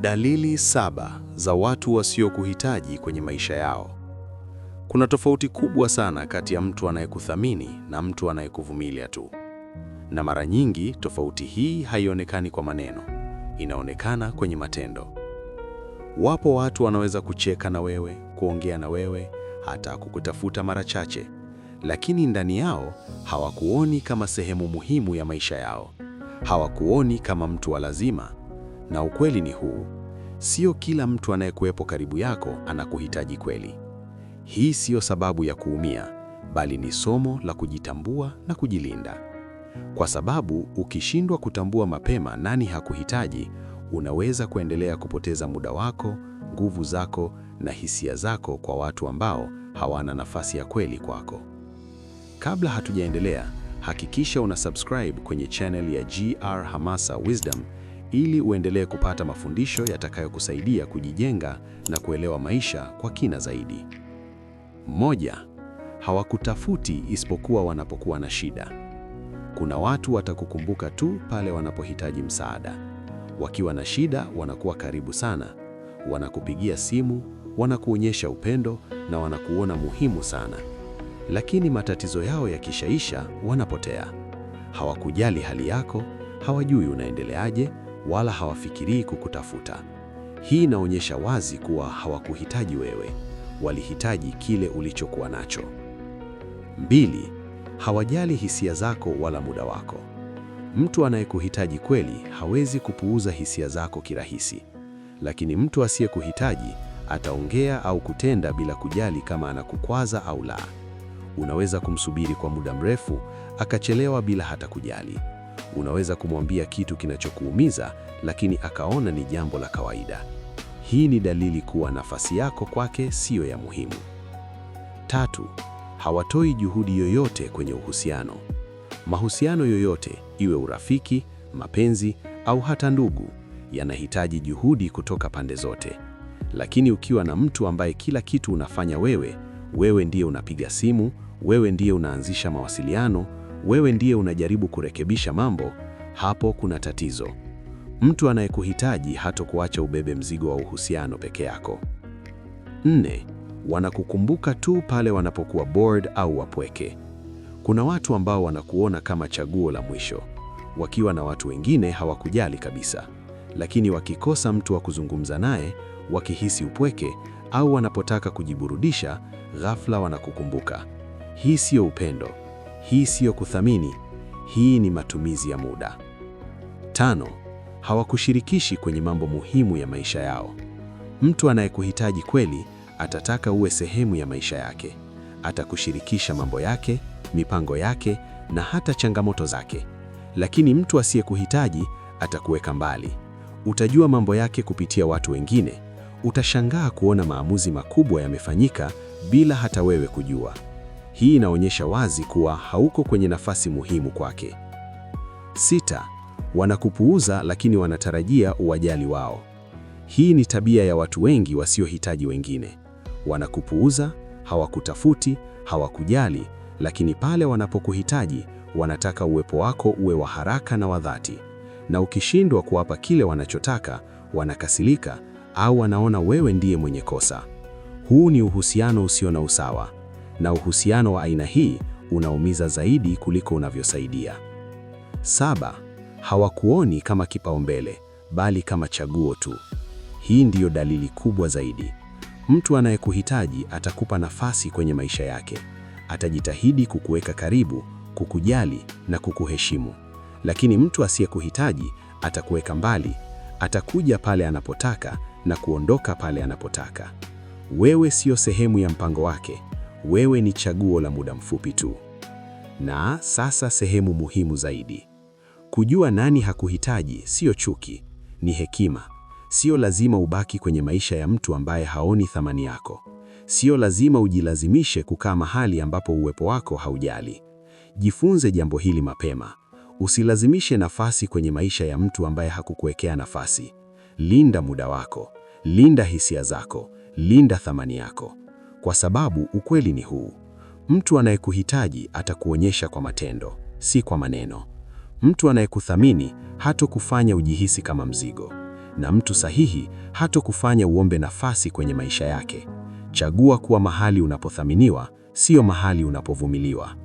Dalili 7 za watu wasiokuhitaji kwenye maisha yao. Kuna tofauti kubwa sana kati ya mtu anayekuthamini na mtu anayekuvumilia tu. Na mara nyingi tofauti hii haionekani kwa maneno, inaonekana kwenye matendo. Wapo watu wanaweza kucheka na wewe, kuongea na wewe, hata kukutafuta mara chache, lakini ndani yao hawakuoni kama sehemu muhimu ya maisha yao. Hawakuoni kama mtu wa lazima. Na ukweli ni huu, sio kila mtu anayekuwepo karibu yako anakuhitaji kweli. Hii sio sababu ya kuumia, bali ni somo la kujitambua na kujilinda. Kwa sababu ukishindwa kutambua mapema nani hakuhitaji, unaweza kuendelea kupoteza muda wako, nguvu zako na hisia zako kwa watu ambao hawana nafasi ya kweli kwako. Kabla hatujaendelea, hakikisha una subscribe kwenye channel ya GR Hamasa Wisdom ili uendelee kupata mafundisho yatakayokusaidia kujijenga na kuelewa maisha kwa kina zaidi. 1. Hawakutafuti isipokuwa wanapokuwa na shida. Kuna watu watakukumbuka tu pale wanapohitaji msaada. Wakiwa na shida wanakuwa karibu sana. Wanakupigia simu, wanakuonyesha upendo na wanakuona muhimu sana. Lakini matatizo yao yakishaisha, wanapotea. Hawakujali hali yako, hawajui unaendeleaje, wala hawafikirii kukutafuta. Hii inaonyesha wazi kuwa hawakuhitaji wewe, walihitaji kile ulichokuwa nacho. 2. Hawajali hisia zako wala muda wako. Mtu anayekuhitaji kweli hawezi kupuuza hisia zako kirahisi, lakini mtu asiyekuhitaji ataongea au kutenda bila kujali kama anakukwaza au la. Unaweza kumsubiri kwa muda mrefu, akachelewa bila hata kujali. Unaweza kumwambia kitu kinachokuumiza, lakini akaona ni jambo la kawaida. Hii ni dalili kuwa nafasi yako kwake siyo ya muhimu. 3. Hawatoi juhudi yoyote kwenye uhusiano. Mahusiano yoyote, iwe urafiki, mapenzi au hata ndugu, yanahitaji juhudi kutoka pande zote. Lakini ukiwa na mtu ambaye kila kitu unafanya wewe, wewe ndiye unapiga simu, wewe ndiye unaanzisha mawasiliano, wewe ndiye unajaribu kurekebisha mambo, hapo kuna tatizo. Mtu anayekuhitaji hatakuacha ubebe mzigo wa uhusiano peke yako. 4. Wanakukumbuka tu pale wanapokuwa bored au wapweke. Kuna watu ambao wanakuona kama chaguo la mwisho. Wakiwa na watu wengine hawakujali kabisa. Lakini wakikosa mtu wa kuzungumza naye, wakihisi upweke au wanapotaka kujiburudisha, ghafla wanakukumbuka. Hii sio upendo. Hii sio kuthamini, hii ni matumizi ya muda. 5. Hawakushirikishi kwenye mambo muhimu ya maisha yao. Mtu anayekuhitaji kweli atataka uwe sehemu ya maisha yake. Atakushirikisha mambo yake, mipango yake na hata changamoto zake. Lakini mtu asiyekuhitaji atakuweka mbali. Utajua mambo yake kupitia watu wengine. Utashangaa kuona maamuzi makubwa yamefanyika bila hata wewe kujua. Hii inaonyesha wazi kuwa hauko kwenye nafasi muhimu kwake. 6. Wanakupuuza lakini wanatarajia uwajali wao. Hii ni tabia ya watu wengi wasiohitaji wengine. Wanakupuuza, hawakutafuti, hawakujali, lakini pale wanapokuhitaji, wanataka uwepo wako uwe wa haraka na wa dhati. Na ukishindwa kuwapa kile wanachotaka, wanakasirika au wanaona wewe ndiye mwenye kosa. Huu ni uhusiano usio na usawa. Na uhusiano wa aina hii unaumiza zaidi kuliko unavyosaidia. 7. Hawakuoni kama kipaumbele, bali kama chaguo tu. Hii ndiyo dalili kubwa zaidi. Mtu anayekuhitaji atakupa nafasi kwenye maisha yake. Atajitahidi kukuweka karibu, kukujali na kukuheshimu. Lakini mtu asiyekuhitaji atakuweka mbali. Atakuja pale anapotaka na kuondoka pale anapotaka. Wewe sio sehemu ya mpango wake. Wewe ni chaguo la muda mfupi tu. Na sasa sehemu muhimu zaidi. Kujua nani hakuhitaji sio chuki, ni hekima. Sio lazima ubaki kwenye maisha ya mtu ambaye haoni thamani yako. Sio lazima ujilazimishe kukaa mahali ambapo uwepo wako haujali. Jifunze jambo hili mapema. Usilazimishe nafasi kwenye maisha ya mtu ambaye hakukuwekea nafasi. Linda muda wako, linda hisia zako, linda thamani yako. Kwa sababu ukweli ni huu. Mtu anayekuhitaji atakuonyesha kwa matendo, si kwa maneno. Mtu anayekuthamini hatokufanya ujihisi kama mzigo. na mtu sahihi hatokufanya uombe nafasi kwenye maisha yake. Chagua kuwa mahali unapothaminiwa, sio mahali unapovumiliwa.